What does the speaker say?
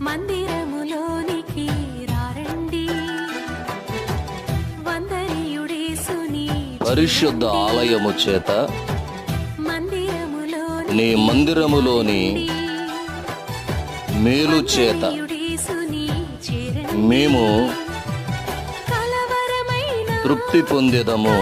మందిరములోనికి రారండి, వందనీయుడేసుని పరిశుద్ధ ఆలయము చేత నీ మందిరములోని మేలు చేత మేము తృప్తి పొందేదము.